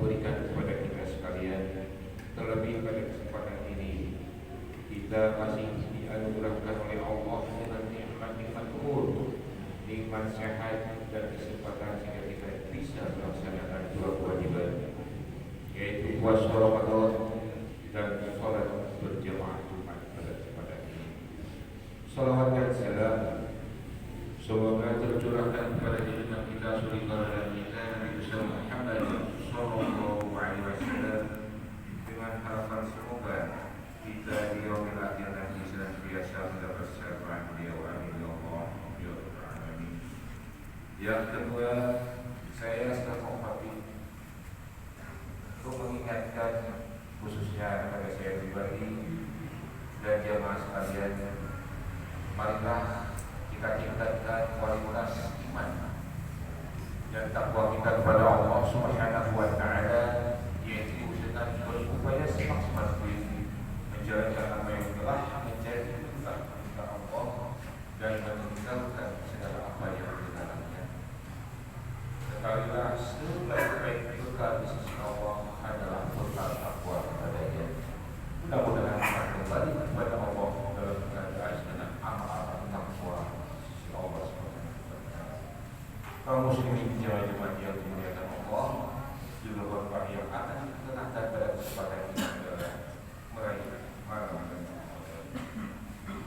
berikan kepada kita sekalian. Terlebih pada kesempatan ini kita masih dianugerahkan oleh Allah dengan nikmat-nikmat umur, nikmat sehat dan kesempatan sehingga kita bisa melaksanakan dua kewajiban, yaitu puasa Ramadan dan sholat berjamaah Jumat pada kesempatan ini. Salawat dan salam semoga tercurahkan kepada junjungan kita suri teladan kita Nabi besar Muhammad sallallahu alaihi wasallam, dengan harapan semoga kita di yaumil akhir nanti senantiasa mendapat syafaat beliau. Amin ya Allah ya rabbal alamin. Yang kedua, saya sedang menghormati untuk mengingatkan khususnya kepada saya pribadi dan jamaah sekalian, marilah kita tingkatkan kualitas iman dan takwa kita kepada Allah Subhanahu wa taala, yaitu dengan berupaya semaksimal mungkin menjalankan apa yang telah menjadi perintah Allah dan meninggalkan segala apa yang dilarangnya. Ketahuilah sebaik-baik bekal di sisi Allah adalah bekal takwa kepadanya. Mudah-mudahan kita kembali kepada Allah dalam keadaan dengan amal takwa sisi Allah Subhanahu wa taala. Kaum muslimin jemaah yang dimuliakan Allah, juga beberapa yang akan dikenakan pada kesempatan ini adalah meraih malam dan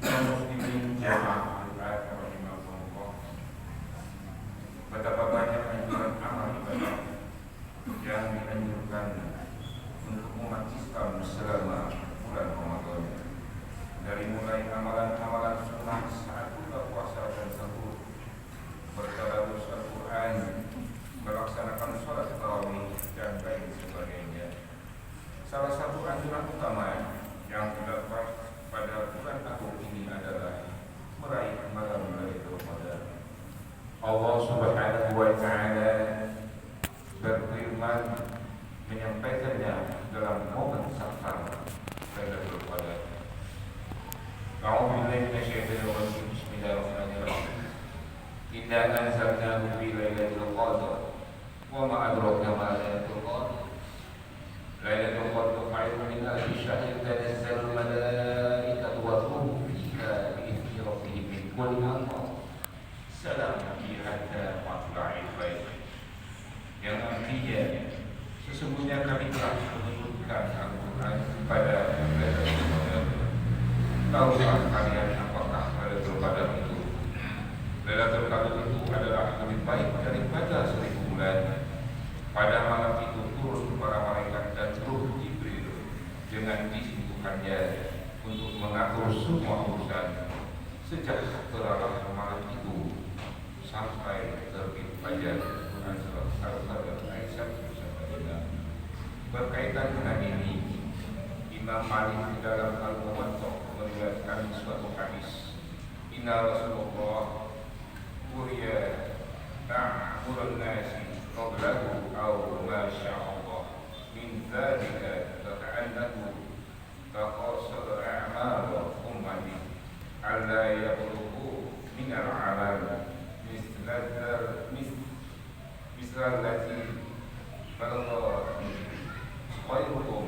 kaum muslimin jemaah rahimahumullah. Betapa banyak anjuran amal ibadah yang dianjurkan untuk umat Islam selama bulan Ramadan, dari mulai amalan-amalan sunnah saat buka puasa dan sahur, bertadarus Al-Quran, melaksanakan sholat tarawih dan lain sebagainya. Salah satu anjuran utama yang terdapat pada bulan agung ini adalah meraih malam Lailatul Qadar. Allah Subhanahu wa taala berfirman menyampaikannya dalam momen safar Lailatul Qadar. A'udzu billahi minasyaitonir rajim. Bismillahirrahmanirrahim. Inna anzalnahu fi lailatul qadar wa ma adraka ma lailatul qadar. Lailatul qadar khairun min alfi syahr, tanazzalul malaikatu wa ruh fiha bi idzni rabbihim min kulli amr. Salamun hiya hatta matla'il fajr. Yang artinya sesungguhnya kami telah menurunkan Al-Quran pada Lailatul Qadar. Tahukah kalian apakah Lailatul Qadar itu? Lailatul Qadar itu adalah lebih baik daripada 1000 bulan. Pada malam itu turun para malaikat dan ruh Jibril dengan disibukannya untuk mengatur semua urusan sejak terarah malam itu sampai terbit fajar. Al-Qadar ayat 1-5. Berkaitan dengan ini, Imam Malik dalam Al-Muwatta meriwayatkan suatu hadis, Inna Rasulullah Uriya ta'murun nasi qablahu aw ma sya'allah min dhalika taka'annahu taqasar a'mal ummati alla yablughu min al-amal mislallati balagha khairukum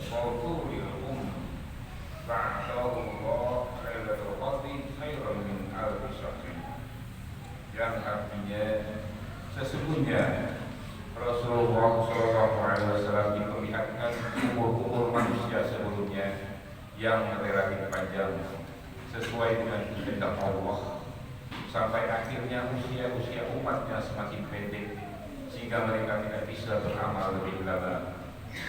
mawtu'ilhum ba'dahullah Lailatul Qadri khairan min alfi syahrin. Yang artinya sesungguhnya Rasulullah SAW diperlihatkan umur-umur manusia sebelumnya yang relatif panjang sesuai dengan kehendak Allah, sampai akhirnya usia umatnya semakin pendek sehingga mereka tidak bisa beramal lebih lama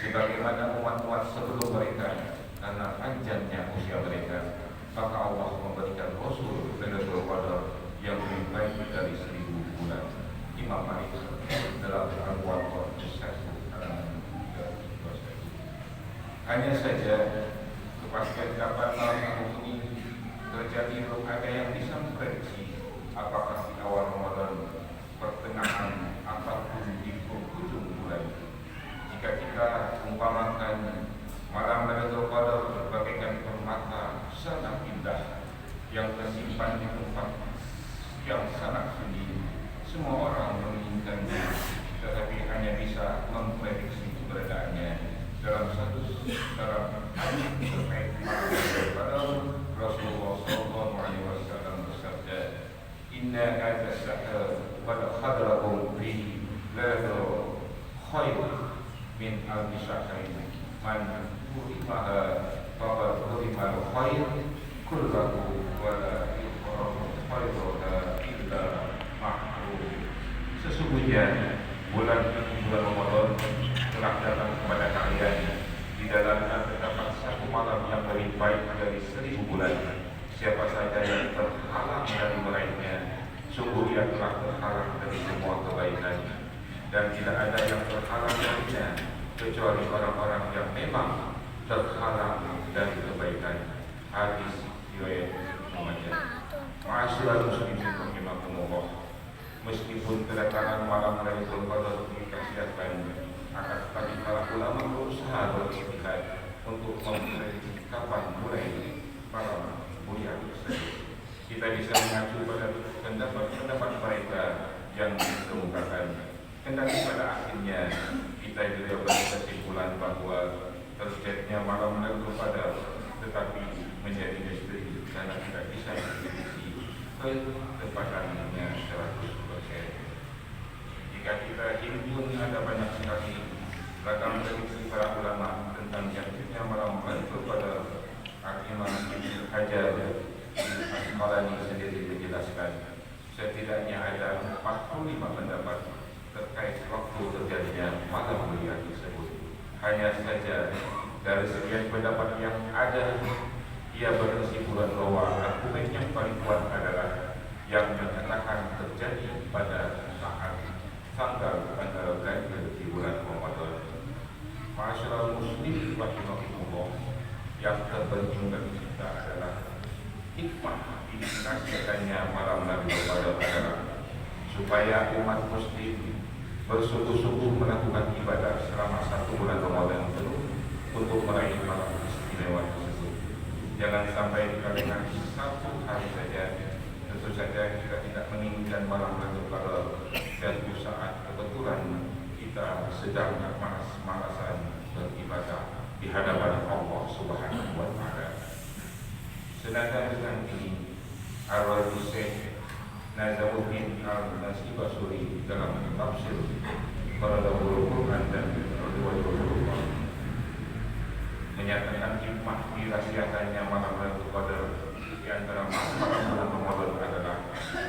sebagaimana umat-umat sebelum mereka. Karena panjangnya usia mereka, maka Allah memberikan Rasul Lailatul Qadar yang lebih baik dari 1000 bulan. Imam Malik dalam Al-Muwatta. Hanya saja kepastian kapan malam agung ini terjadi belum ada yang bisa memprediksi apakah di awal Ramadan, pertengahan, ataupun di ujung bulan. Jika kita umpamakan malam Lailatul Qadar bagaikan permata sangat indah yang tersimpan di tempat yang sangat sunyi, semua orang menginginkannya, tetapi hanya bisa memprediksi min al-syahrin man hurimaha faqad hurimal khair kullahu wa la yuqrabu khairuha illa ma'ruf. Sesungguhnya bulan Ramadan telah datang kepada kalian, di dalamnya terdapat satu malam yang lebih baik dari 1000 bulan. Siapa saja yang terhalang dari meraihnya, sungguh ia telah terhalang dari semua kebaikan, dan tidak ada yang terhalang darinya kecuali orang-orang yang memang terhalang dari kebaikan. Hadis riwayat Majah. Ma'asyiral muslimin rahimakumullah. Meskipun kedatangan malam Lailatul Qadar dikasihatkan, akan tetapi para ulama berusaha berijtihad untuk memprediksi kapan mulai malam mulia tersebut. Kita bisa mengacu pada pendapat mereka yang dikemukakan. Kendati pada akhirnya kita juga berkesimpulan bahwa terjadinya malam Lailatul Qadar tetapi menjadi misteri karena tidak bisa diprediksi ketepatannya 100%. Jika kita himpun, ada banyak sekali ragam prediksi para ulama tentang jatuhnya malam Lailatul Qadar. Al-Imam Ibnu Hajar Al-Asqalani sendiri menjelaskan setidaknya ada 45 pendapat terkait waktu terjadinya malam mulia tersebut. Hanya saja dari sekian pendapat yang ada, ia berkesimpulan bahwa argumen yang paling kuat adalah yang menyatakan terjadi pada saat tanggal ganjil di bulan Ramadan. Ma'asyiral muslimin rahimahumullah, yang terpenting bagi kita adalah hikmah dikasihkannya malam Lailatul Qadar adalah supaya umat muslim bersungguh-sungguh melakukan ibadah selama 1 bulan Ramadan penuh untuk meraih malam istimewa tersebut. Jangan sampai dikatakan 1 hari saja. Tentu saja kita tidak menginginkan malam Lailatul Qadar dan saat kebetulan kita sedang malas-malasan beribadah di hadapan Allah Subhanahu wa Ta'ala. Senada dengan ini, Ar-Rawi Syekh Nazamuddin Al-Nasibasuri dalam tafsir Qaradabul Quran dan Riwayatul Quran menyatakan hikmah dirahasiakannya malam Lailatul Qadar di antara malam bulan Ramadan adalah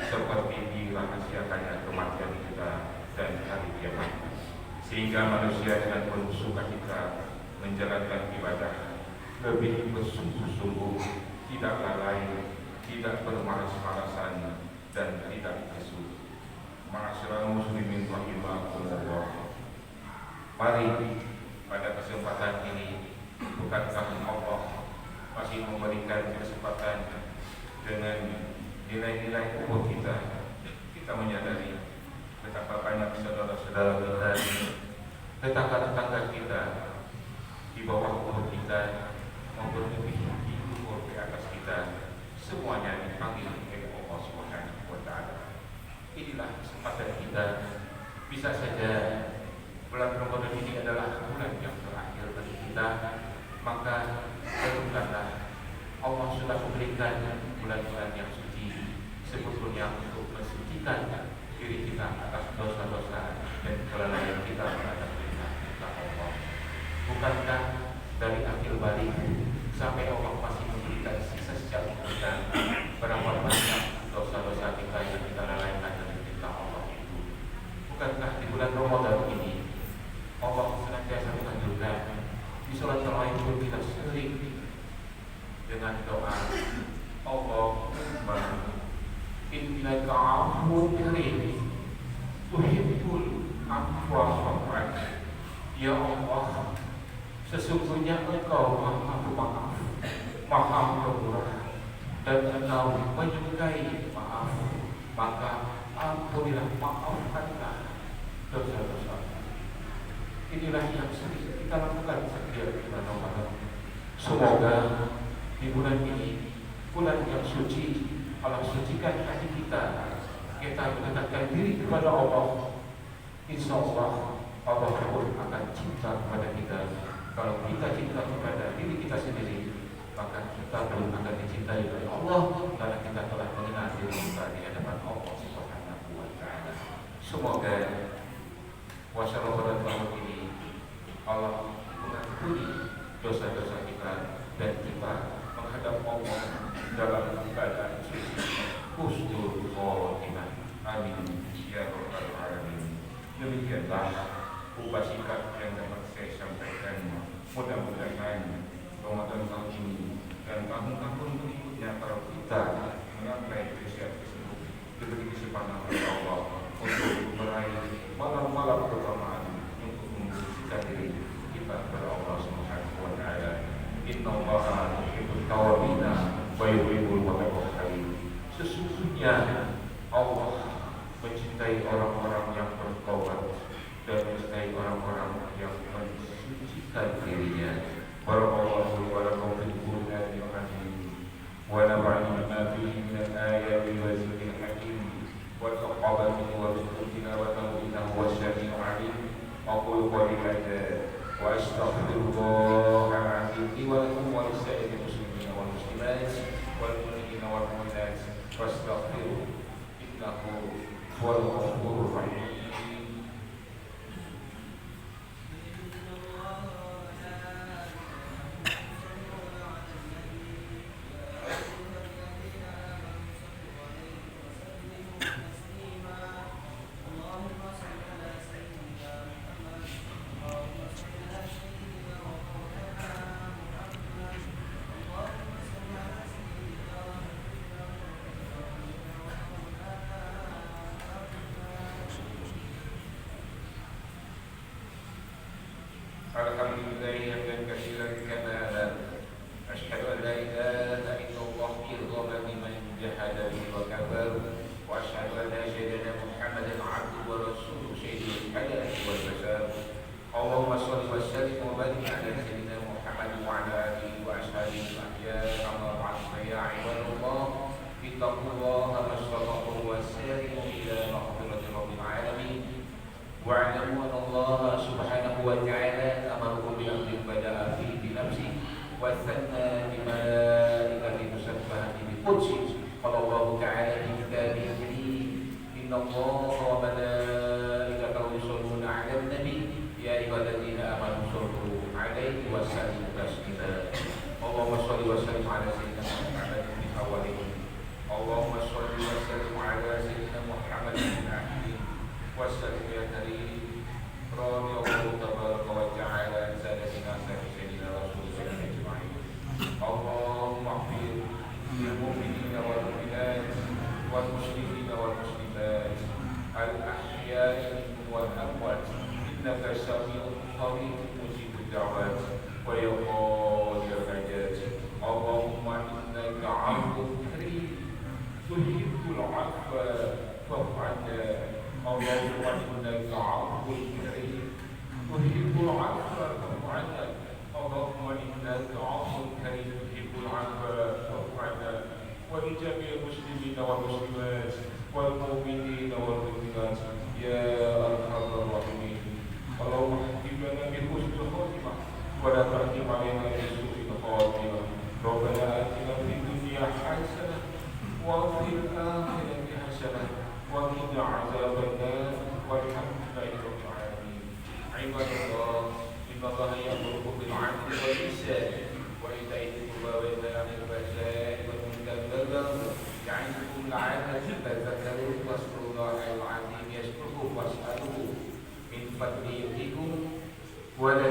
seperti dirahasiakannya kematian kita dan hari kiamat, sehingga manusia dengan penuh sukacita menjalankan ibadah, lebih bersungguh-sungguh, tidak lalai, tidak bermalas-malasan, dan tidak lesu. Ma'asyiral muslimin rahimakumullah. Mari pada kesempatan ini, bukankah Allah masih memberikan kesempatan dengan nilai-nilai umur kita? Kita menyadari betapa banyak saudara-saudara kita, tetangga-tetangga kita di bawah umur kita maupun lebih di umur di atas kita, semuanya dipanggil oleh Allah Subhanahu wa Ta'ala. Inilah kesempatan kita. Bisa saja bulan Ramadan ini adalah bulan yang terakhir bagi kita, maka renungkanlah Allah sudah memberikan bulan-bulan yang suci sebetulnya untuk mensucikan diri kita atas dosa-dosa dan kelalaian kita terhadap perintah Allah. Bukankah dari akhir balik sampai Allah masih memberikan sisa sejak kita berapa banyak dosa-dosa kita yang kita lalaikan dari perintah Allah itu? Bukankah di bulan Ramadan ini Allah senantiasa menganjurkan di sholat tarawih pun kita sering dengan doa Allahumma innaka afuwwun karim tuhibbul afwa fa'fu. Ya Allah, sesungguhnya Engkau Maha Pemaaf, Maha Pemurah, dan Engkau menyukai maaf, maka ampunilah, maafkanlah dosa-dosa. Inilah yang sering kita lakukan setiap bulan Ramadan. Semoga di bulan ini, bulan yang suci, Allah sucikan hati kita, kita mendekatkan diri kepada Allah. Insya Allah Allah pun akan cinta kepada kita. Kalau kita cinta kepada diri kita sendiri, maka kita pun akan dicintai oleh Allah, karena kita telah mengenal diri kita di hadapan Allah Subhanahu wa Ta'ala. Semoga puasa Ramadan tahun ini Allah mengampuni dosa-dosa kita dan kita menghadap Allah dalam keadaan suci husnul khotimah. Amin ya rabbal alamin. Demikianlah upasikat yang dapat saya sampaikan. Mudah-mudahan Ramadan tahun ini dan tahun-tahun berikutnya kalau kita mencapai prinsip tersebut diberi kesempatan oleh Allah untuk meraih malam-malam keutamaan untuk membersihkan diri kita kepada Allah Subhanahu wa taala. Innallaha yuhibbut tawwabina wa yuhibbul mutatahhirin. Sesungguhnya Allah mencintai orang-orang yang bertaubat dan mencintai orang-orang yang mensucikan dirinya. Barakallahu wa lakum fil Qur'anil azim wa nafa'ani bima fihi min al-ayati wa zikril hakim wa taqabbal wa rizqina wa tawfiqna wa syami'ul alim. Aqulu qawli hadza wa astaghfirullah al-azim li wa lakum wa lisa'iril muslimina wal muslimat wal mu'minina wal mu'minat wastaghfiruhu innahu huwal ghafurur rahim. Alhamdulillah hamdan katsiran kama asyhadu an la ilaha illallah irghama liman jahada bihi wa kafar wa asyhadu anna sayyidina Muhammadan abduhu wa rasuluhu sayyidul hayati wal bashar. Allahumma shalli wa sallim wa barik ala sayyidina Muhammad wa ala alihi wa ashabihi al-ahya amma ba'd. Ya ibadallah ittaqullaha mastata'tum wa sari'u ila maghfirati rabbil alamin. Wa'lamu anna Allah subhanahu wa ta'ala amarakum bi amrin bada'a fihi bi nafsihi wa thanna bi malaikatihi musabbihati bi qudsihi. Qala Allah ta'ala fi kitabihi al-karim inna Allaha wa malaikatahu yusholluna 'alan nabi ya ayyuhalladzina amanu shollu 'alaihi wa sallimu taslima. Allahumma shalli wa sallim 'ala sayyidina Muhammadin min awwalihim. Allahumma shalli wa sallim 'ala sayyidina Muhammadin min akhirihim. Wassalam ya karim radhiyallahu tabaraka wa ta'ala an sayyidina Rasulullah ajma'in. Allahumma ighfir lil mu'minina wal mu'minat wal muslimina wal muslimat al ahya'i minhum wal amwat innaka sami'un qaribun mujibud da'wat wa ya qadiyal hajat. Allahumma innaka 'afuwwun karim tuhibbul 'afwa fa'fu 'anna. Allahumma innaka 'afuwwun karim tuhibbul 'afwa fa'fu 'anna. Allahumma innaka 'afuwwun karim tuhibbul 'afwa fa'fu 'anna. Wa li jami'il muslimina wal muslimat wal mu'minina wal mu'minat ya arhamar rahimin. Allahumma hakim lana bi husnil khatimah wa la tahkim 'alaina bi su'il khatimah. Rabbana atina fid dunya hasanah wa fil akhirati hasanah wa qina 'adzabannar walhamdulillahi rabbil alamin. Ibadallah innallaha ya'muru bil 'adli wal ihsan wa ita'i dzil qurba wa yanha 'anil fahsya'i wal munkari wal baghi ya'idukum la'allakum tadhakkarun. Wasqurullahal 'azim yashkurkum was'aluhu min fadlihi yu'tikum wa la